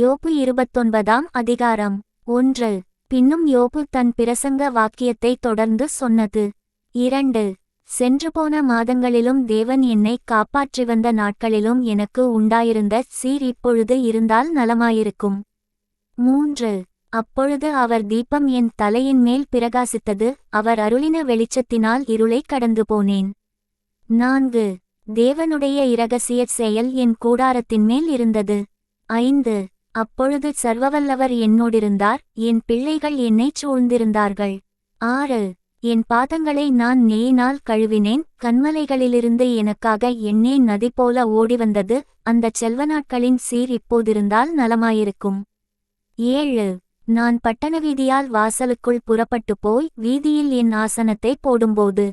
யோபு 29ஆம் அதிகாரம் 1. பின்னும் யோபு தன் பிரசங்க வாக்கியத்தை தொடர்ந்து சொன்னது. 2. சென்றுபோன மாதங்களிலும் தேவன் என்னை காப்பாற்றி வந்த நாட்களிலும் எனக்கு உண்டாயிருந்த சீர் இப்பொழுது இருந்தால் நலமாயிருக்கும். 3. அப்பொழுது அவர் தீபம் என் தலையின் மேல் பிரகாசித்தது, அவர் அருளின வெளிச்சத்தினால் இருளை கடந்து போனேன். 4. தேவனுடைய இரகசிய செயல் என் கூடாரத்தின் மேல் இருந்தது. 5. அப்பொழுது சர்வவல்லவர் என்னோடிருந்தார், என் பிள்ளைகள் என்னைச் சூழ்ந்திருந்தார்கள். 6. என் பாதங்களை நான் நெய்யினால் கழுவினேன், கன்மலைகளிலிருந்து எனக்காக எண்ணெய் நதி போல ஓடிவந்தது, அந்தச் செல்வநாட்களின் சீர் இப்போதிருந்தால் நலமாயிருக்கும். 7. நான் பட்டணவீதியால் வாசலுக்குள் புறப்பட்டு போய் வீதியில் என் ஆசனத்தை போடும்போது.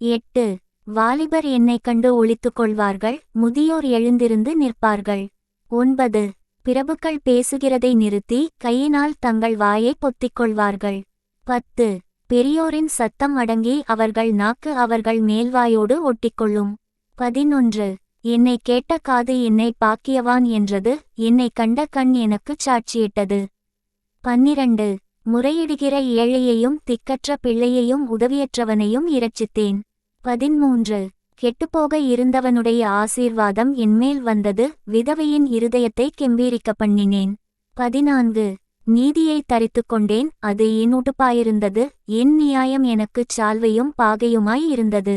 8. வாலிபர் என்னைக் கண்டு ஒளித்துக் கொள்வார்கள், முதியோர் எழுந்திருந்து நிற்பார்கள். 9. பிரபுக்கள் பேசுகிறதை நிறுத்தி கையினால் தங்கள் வாயை பொத்திக் கொள்வார்கள். 10. பெரியோரின் சத்தம் அடங்கி அவர்கள் நாக்கு அவர்கள் மேல்வாயோடு ஒட்டிக்கொள்ளும். 11. என்னை கேட்ட காது என்னை பாக்கியவான் என்றது, என்னை கண்ட கண் எனக்குச் சாட்சியிட்டது. 12. முறையிடுகிற ஏழையையும் திக்கற்ற பிள்ளையையும் உதவியற்றவனையும் இரட்சித்தேன். 13. கெட்டுப்போக இருந்தவனுடைய ஆசீர்வாதம் என்மேல் வந்தது, விதவையின் இருதயத்தை கெம்பீரிக்க பண்ணினேன். 14. நீதியை தரித்து கொண்டேன், அது என் உடுப்பாயிருந்தது, என் நியாயம் எனக்குச் சால்வையும் பாகையுமாய் இருந்தது.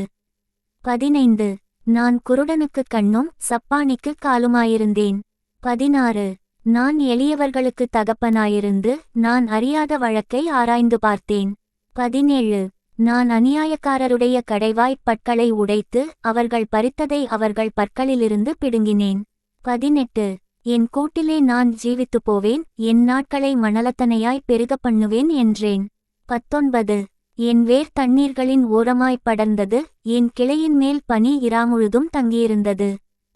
15. நான் குருடனுக்குக் கண்ணும் சப்பானிக்கு காலுமாயிருந்தேன். 16. நான் எளியவர்களுக்கு தகப்பனாயிருந்து நான் அறியாத வழக்கை ஆராய்ந்து பார்த்தேன். 17. நான் அநியாயக்காரருடைய கடைவாய்ப் பற்களை உடைத்து அவர்கள் பறித்ததை அவர்கள் பற்களிலிருந்து பிடுங்கினேன். 18. என் கூட்டிலே நான் ஜீவித்துப் போவேன், என் நாட்களை மணலத்தனையாய் பெருக பண்ணுவேன் என்றேன். 19. என் வேர் தண்ணீர்களின் ஓரமாய்ப் படர்ந்தது, என் கிளையின் மேல் பனி இராமுழுதும் தங்கியிருந்தது.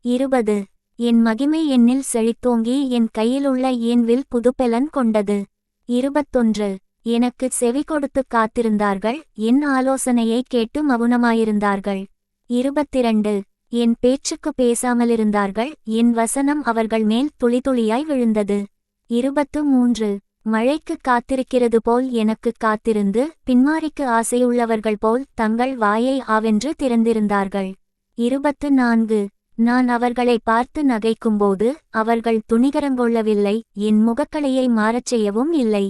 20. என் மகிமை என்னில் செழித்தோங்கி என் கையிலுள்ள என் வில் புதுப்பெலன் கொண்டது. 21. எனக்கு செவி கொடுத்து காத்திருந்தார்கள், என் ஆலோசனையை கேட்டு மவுனமாயிருந்தார்கள். 22. என் பேச்சுக்கு பேசாமலிருந்தார்கள், என் வசனம் அவர்கள் மேல் துளி துளியாய் விழுந்தது. 23. மழைக்கு காத்திருக்கிறது போல் எனக்கு காத்திருந்து பின்மாரிக்கு ஆசையுள்ளவர்கள் போல் தங்கள் வாயை ஆவென்று திறந்திருந்தார்கள். 24. நான் அவர்களை பார்த்து நகைக்கும்போது அவர்கள் துணிகரங்கொள்ளவில்லை, என் முகக்கலையை மாறச் செய்யவும் இல்லை.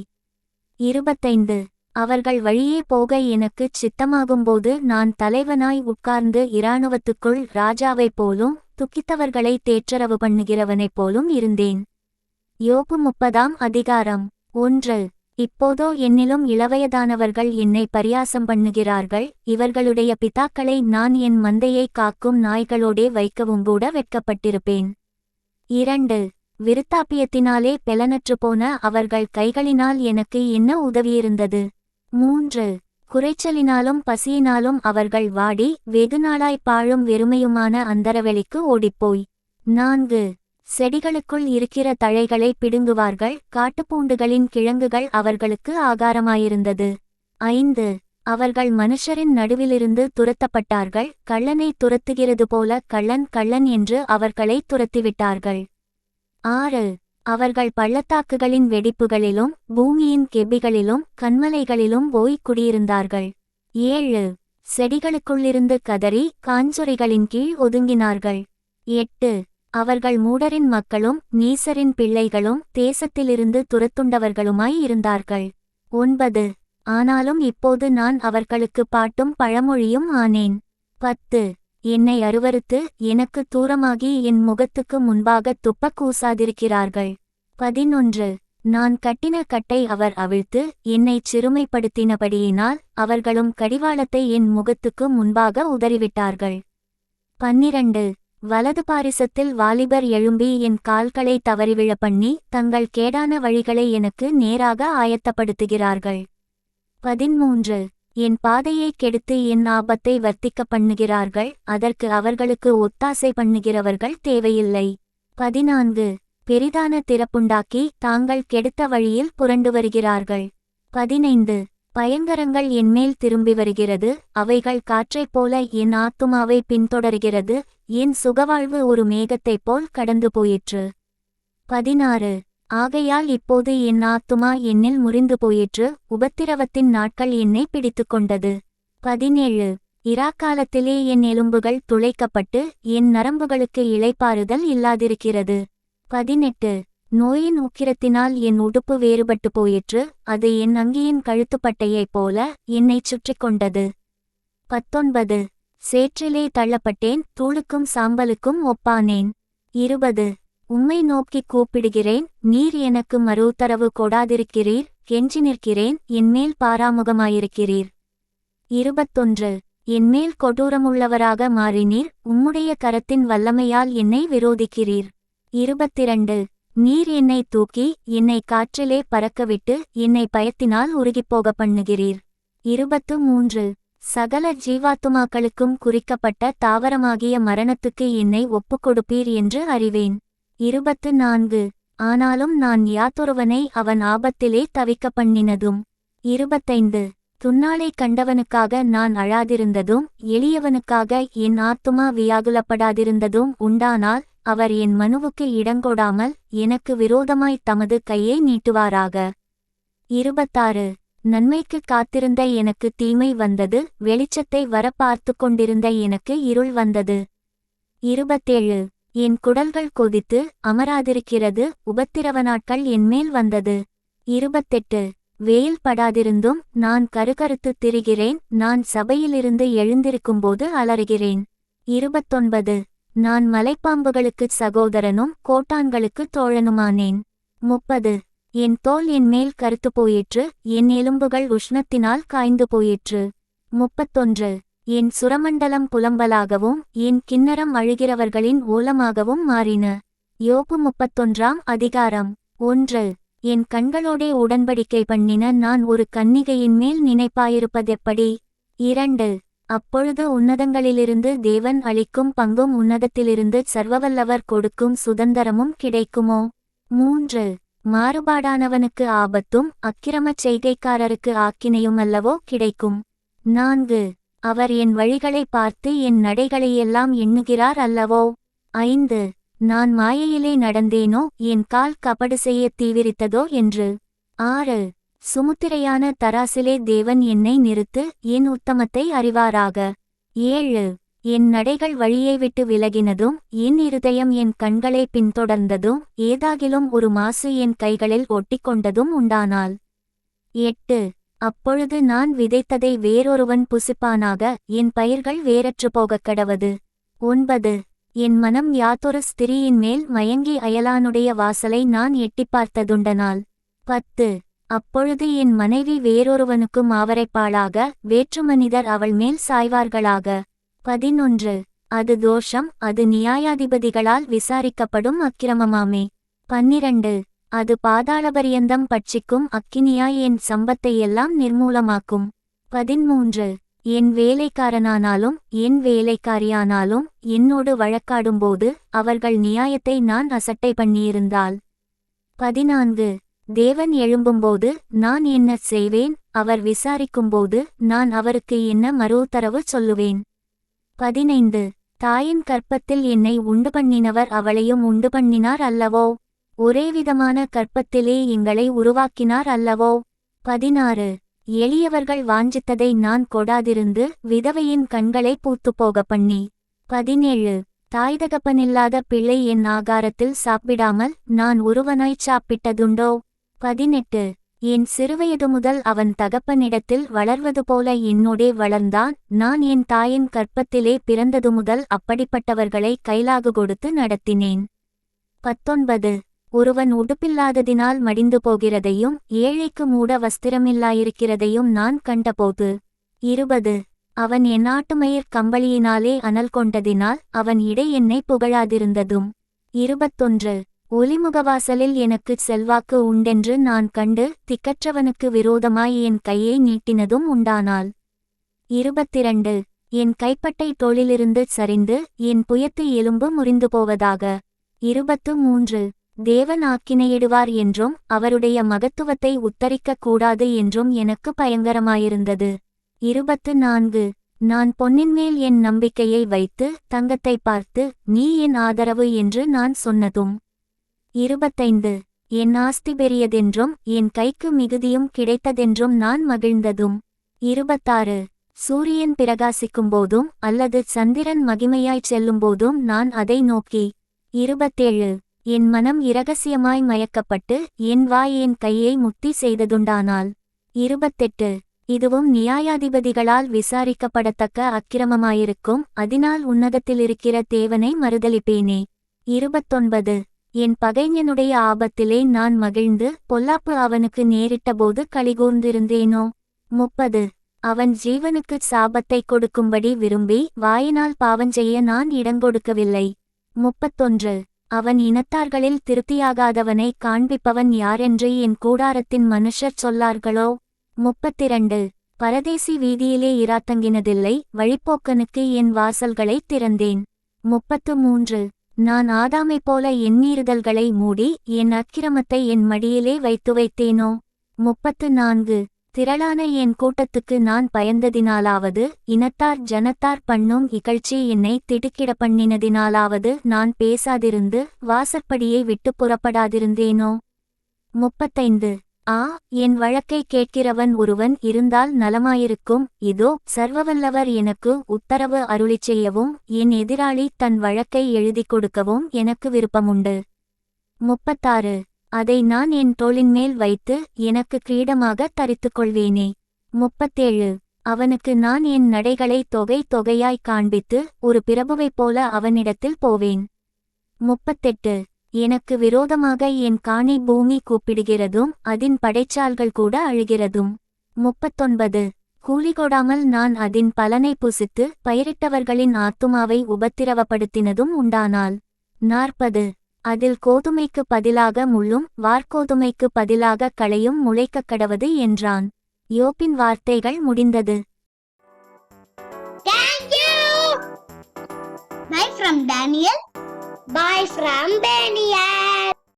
25. அவர்கள் வழியே போக எனக்குச் சித்தமாகும்போது நான் தலைவனாய் உட்கார்ந்து இராணுவத்துக்குள் ராஜாவைப் போலும் துக்கித்தவர்களை தேற்றரவு பண்ணுகிறவனைப் போலும் இருந்தேன். யோபு 30ஆம் அதிகாரம் 1. இப்போதோ என்னிலும் இளவயதானவர்கள் என்னை பரியாசம் பண்ணுகிறார்கள், இவர்களுடைய பிதாக்களை நான் என் மந்தையை காக்கும் நாய்களோடே வைக்கவும் கூட வெட்கப்பட்டிருப்பேன். 2. விருத்தாப்பியத்தினாலே பெலனற்று போன அவர்கள் கைகளினால் எனக்கு என்ன உதவியிருந்தது. 3. குறைச்சலினாலும் பசியினாலும் அவர்கள் வாடி வெகுநாளாய் பாழும் வெறுமையுமான அந்தரவெளிக்கு ஓடிப்போய். 4. செடிகளுக்குள் இருக்கிற தழைகளை பிடுங்குவார்கள், காட்டுப்பூண்டுகளின் கிழங்குகள் அவர்களுக்கு ஆகாரமாயிருந்தது. 5. அவர்கள் மனுஷரின் நடுவிலிருந்து துரத்தப்பட்டார்கள், கள்ளனை துரத்துகிறது போல கள்ளன் கள்ளன் என்று அவர்களை துரத்திவிட்டார்கள். 6. அவர்கள் பள்ளத்தாக்குகளின் வெடிப்புகளிலும் பூமியின் கெபிகளிலும் கன்மலைகளிலும் போய் குடியிருந்தார்கள். 7. செடிகளுக்குள்ளிருந்து கதறி காஞ்சொரிகளின் கீழ் ஒதுங்கினார்கள். 8. அவர்கள் மூடரின் மக்களும் நீசரின் பிள்ளைகளும் தேசத்திலிருந்து துரத்துண்டவர்களுமாய் இருந்தார்கள். 9. ஆனாலும் இப்போது நான் அவர்களுக்கு பாட்டும் பழமொழியும் ஆனேன். 10. என்னை அருவருத்து எனக்கு தூரமாகி என் முகத்துக்கு முன்பாக துப்பக் கூசாதிருக்கிறார்கள். 11. நான் கட்டின கட்டை அவர் அவிழ்த்து என்னைச் சிறுமைப்படுத்தினபடியினால் அவர்களும் கடிவாளத்தை என் முகத்துக்கு முன்பாக உதறிவிட்டார்கள். 12. வலது பாரிசத்தில் வாலிபர் எழும்பி என் கால்களை தவறிவிழ பண்ணி தங்கள் கேடான வழிகளை எனக்கு நேராக ஆயத்தப்படுத்துகிறார்கள். 13. என் பாதையைக் கெடுத்து என் ஆபத்தை வர்த்திக்க பண்ணுகிறார்கள், அதற்கு அவர்களுக்கு ஒத்தாசை பண்ணுகிறவர்கள் தேவையில்லை. 14. பெரிதான திறப்புண்டாக்கி தாங்கள் கெடுத்த வழியில் புரண்டு வருகிறார்கள். 15. பயங்கரங்கள் என்மேல் திரும்பி வருகிறது, அவைகள் காற்றைப் போல என் ஆத்துமாவை பின்தொடர்கிறது, என் சுகவாழ்வு ஒரு மேகத்தைப் போல் கடந்து போயிற்று. 16. ஆகையால் இப்போது என் ஆத்துமா என்னில் முறிந்து போயிற்று, உபத்திரவத்தின் நாட்கள் என்னை பிடித்துக்கொண்டது. 17 இராக்காலத்திலே என் எலும்புகள் துளைக்கப்பட்டு என் நரம்புகளுக்கு இளைப்பாறுதல் இல்லாதிருக்கிறது. 18 நோயின் உக்கிரத்தினால் என் உடுப்பு வேறுபட்டு போயிற்று, அது என் அங்கியின் கழுத்துப்பட்டையைப் போல என்னைச் சுற்றிக் கொண்டது. 19 சேற்றிலே தள்ளப்பட்டேன், தூளுக்கும் சாம்பலுக்கும் ஒப்பானேன். 20 உம்மை நோக்கிக் கூப்பிடுகிறேன், நீர் எனக்கு மறு உத்தரவு கொடாதிருக்கிறீர், கெஞ்சி நிற்கிறேன், என்மேல் பாராமுகமாயிருக்கிறீர். 21 என்மேல் கொடூரமுள்ளவராக மாறினீர், உம்முடைய கரத்தின் வல்லமையால் என்னை விரோதிக்கிறீர். 22 நீர் என்னை தூக்கி என்னை காற்றிலே பறக்கவிட்டு என்னை பயத்தினால் உருகிப்போக பண்ணுகிறீர். 23 சகல ஜீவாத்துமாக்களுக்கும் குறிக்கப்பட்ட தாவரமாகிய மரணத்துக்கு என்னை ஒப்புக்கொடுப்பீர் என்று அறிவேன். 24 ஆனாலும் நான் யாதொருவனை அவன் ஆபத்திலே தவிக்க பண்ணினதும். 25 துன்னாளைக் கண்டவனுக்காக நான் அழாதிருந்ததும் எளியவனுக்காக என் ஆத்துமா வியாகுலப்படாதிருந்ததும் உண்டானால் அவர் என் மனுவுக்கு இடங்கொடாமல் எனக்கு விரோதமாய் தமது கையை நீட்டுவாராக. 26 நன்மைக்குக் காத்திருந்த எனக்கு தீமை வந்தது, வெளிச்சத்தை வர பார்த்து கொண்டிருந்த எனக்கு இருள் வந்தது. 27 என் குடல்கள் கொதித்து அமராதிருக்கிறது, உபத்திரவ நாட்கள் என்மேல் வந்தது. 28 வெயில் படாதிருந்தும் நான் கருகருத்துத் திரிகிறேன், நான் சபையிலிருந்து எழுந்திருக்கும்போது அலறுகிறேன். 29 நான் மலைப்பாம்புகளுக்குச் சகோதரனும் கோட்டான்களுக்குத் தோழனுமானேன். 30 என் தோல் என்மேல் கருத்து போயிற்று, என் எலும்புகள் உஷ்ணத்தினால் காய்ந்து போயிற்று. 31 என் சுரமண்டலம் புலம்பலாகவும் என் கிண்ணறம் அழுகிறவர்களின் ஓலமாகவும் மாறின. யோபு 31ஆம் அதிகாரம். 1 என் கண்களோடே உடன்படிக்கை பண்ணின நான் ஒரு கன்னிகையின் மேல் நினைப்பாயிருப்பதெப்படி. 2 அப்பொழுது உன்னதங்களிலிருந்து தேவன் அளிக்கும் பங்கும் உன்னதத்திலிருந்து சர்வவல்லவர் கொடுக்கும் சுதந்தரமும் கிடைக்குமோ. 3 மாறுபாடானவனுக்கு ஆபத்தும் அக்கிரமச் செய்கைக்காரருக்கு ஆக்கினையுமல்லவோ கிடைக்கும். 4 அவர் என் வழிகளை பார்த்து என் நடைகளையெல்லாம் எண்ணுகிறார் அல்லவோ. 5 நான் மாயையிலே நடந்தேனோ, என் கால் கபடு செய்யத் தீவிரித்ததோ என்று. 6 சுமுத்திரையான தராசிலே தேவன் என்னை நிறுத்து, என் உத்தமத்தை அறிவாராக. 7 என் நடைகள் வழியை விட்டு விலகினதும் என் இருதயம் என் கண்களை பின்தொடர்ந்ததும் ஏதாகிலும் ஒரு மாசு என் கைகளில் ஒட்டிக்கொண்டதும் உண்டானால். 8 அப்பொழுது நான் விதைத்ததை வேறொருவன் புசிப்பானாக, என் பயிர்கள் வேரற்று போகக் கடவது. 9 என் மனம் யாதொரு ஸ்திரீயின் மேல் மயங்கி அயலானுடைய வாசலை நான் எட்டிப்பார்த்ததுண்டனால். 10 அப்பொழுது என் மனைவி வேறொருவனுக்கும் ஆவரைப்பாளாக, வேற்று மனிதர் அவள் மேல் சாய்வார்களாக. 11 அது தோஷம், அது நியாயாதிபதிகளால் விசாரிக்கப்படும் அக்கிரமமாமே. 12 அது பாதாளபரியந்தம் பட்சிக்கும் அக்கினியாய் என் சம்பத்தையெல்லாம் நிர்மூலமாக்கும். 13 என் வேலைக்காரனானாலும் என் வேலைக்காரியானாலும் என்னோடு வழக்காடும்போது அவர்கள் நியாயத்தை நான் அசட்டை பண்ணியிருந்தால். 14 தேவன் எழும்பும்போது நான் என்ன செய்வேன், அவர் விசாரிக்கும்போது நான் அவருக்கு என்ன மறு உத்தரவு சொல்லுவேன். 15 தாயின் கற்பத்தில் என்னை உண்டு பண்ணினவர் அவளையும் உண்டு பண்ணினார் அல்லவோ. ஒரேவிதமான கற்பத்திலே எங்களை உருவாக்கினார் அல்லவோ. 16 எளியவர்கள் வாஞ்சித்ததை நான் கொடாதிருந்து விதவையின் கண்களை பூத்துப்போக பண்ணி. 17 தாய்தகப்பனில்லாத பிள்ளை என் ஆகாரத்தில் சாப்பிடாமல் நான் ஒருவனாய்ச் சாப்பிட்டதுண்டோ. 18 என் சிறுவயது முதல் அவன் தகப்பனிடத்தில் வளர்வது போல என்னோடே வளர்ந்தான், நான் என் தாயின் கற்பத்திலே பிறந்தது முதல் அப்படிப்பட்டவர்களை கைலாகு கொடுத்து நடத்தினேன். 19 ஒருவன் உடுப்பில்லாததினால் மடிந்து போகிறதையும் ஏழைக்கு மூட வஸ்திரமில்லாயிருக்கிறதையும் நான் கண்டபோது. 20 அவன் என் ஆட்டுமயிர் கம்பளியினாலே அனல் கொண்டதினால் அவன் இடை என்னை புகழாதிருந்ததும். 21 ஒலிமுகவாசலில் எனக்குச் செல்வாக்கு உண்டென்று நான் கண்டு திக்கற்றவனுக்கு விரோதமாய் என் கையை நீட்டினதும் உண்டானால். 22 என் கைப்பட்டை தோளிலிருந்து சரிந்து என் புயத்து எலும்பு முறிந்து போவதாக. 23 தேவன் ஆக்கினையிடுவார் என்றும் அவருடைய மகத்துவத்தை உத்தரிக்கக் கூடாது என்றும் எனக்கு பயங்கரமாயிருந்தது. 24 நான் பொன்னின்மேல் என் நம்பிக்கையை வைத்து தங்கத்தை பார்த்து நீ என் ஆதரவு என்று நான் சொன்னதும். 25 என் ஆஸ்தி பெரியதென்றும் என் கைக்கு மிகுதியும் கிடைத்ததென்றும் நான் மகிழ்ந்ததும். 26. சூரியன் பிரகாசிக்கும்போதும் அல்லது சந்திரன் மகிமையாய்ச் செல்லும்போதும் நான் அதை நோக்கி. 27. என் மனம் இரகசியமாய் மயக்கப்பட்டு என் வாய் என் கையை முத்தி செய்ததுண்டானால். 28. இதுவும் நியாயாதிபதிகளால் விசாரிக்கப்படத்தக்க அக்கிரமமாயிருக்கும், அதனால் உன்னதத்திலிருக்கிற தேவனை மறுதலிப்பேனே. 29. என் பகைஞனுடைய ஆபத்திலே நான் மகிழ்ந்து பொல்லாப்பு அவனுக்கு நேரிட்டபோது களிகூர்ந்திருந்தேனோ. 30. அவன் ஜீவனுக்குச் சாபத்தை கொடுக்கும்படி விரும்பி வாயினால் பாவஞ்செய்ய நான் இடங்கொடுக்கவில்லை. 31. அவன் இனத்தார்களில் திருப்தியாகாதவனை காண்பிப்பவன் யாரென்று என் கூடாரத்தின் மனுஷர் சொல்லார்களோ. 32. பரதேசி வீதியிலே இராத்தங்கினதில்லை, வழிப்போக்கனுக்கு என் வாசல்களைத் திறந்தேன். 33. நான் ஆதாமைப் போல என் மீறுதல்களை மூடி என் அக்கிரமத்தை என் மடியிலே வைத்தேனோ. 34. திரளான என் கூட்டத்துக்கு நான் பயந்ததினாலாவது இனத்தார் ஜனத்தார் பண்ணும் இகழ்ச்சி என்னை திடுக்கிட பண்ணினதினாலாவது நான் பேசாதிருந்து வாசற்படியை விட்டு புறப்படாதிருந்தேனோ. 35. என் வழக்கை கேட்கிறவன் ஒருவன் இருந்தால் நலமாயிருக்கும், இதோ சர்வவல்லவர் எனக்கு உத்தரவு அருளிச் செய்யவும் என் எதிராளி தன் வழக்கை எழுதிக் கொடுக்கவும் எனக்கு விருப்பமுண்டு. 36. அதை நான் என் தோளின்மேல் வைத்து எனக்கு கிரீடமாக தரித்துக்கொள்வேனே. 37. அவனுக்கு நான் என் நடைகளை தொகை தொகையாய் காண்பித்து ஒரு பிரபுவைப் போல அவனிடத்தில் போவேன். 38. எனக்கு விரோதமாக என் காணி பூமி கூப்பிடுகிறதும் அதின் படைச்சால்கள் கூட அழுகிறதும். 39. கூலி கொடாமல் நான் அதின் பலனை புசித்து பயிரிட்டவர்களின் ஆத்துமாவை உபத்திரவப்படுத்தினதும் உண்டானால். 40. அதில் கோதுமைக்கு பதிலாக முள்ளும் வார்கோதுமைக்கு பதிலாக களையும் முளைக்கக் கடவது என்றான். யோபின் வார்த்தைகள் முடிந்தது. Bye from Daniel. Bye from Daniel.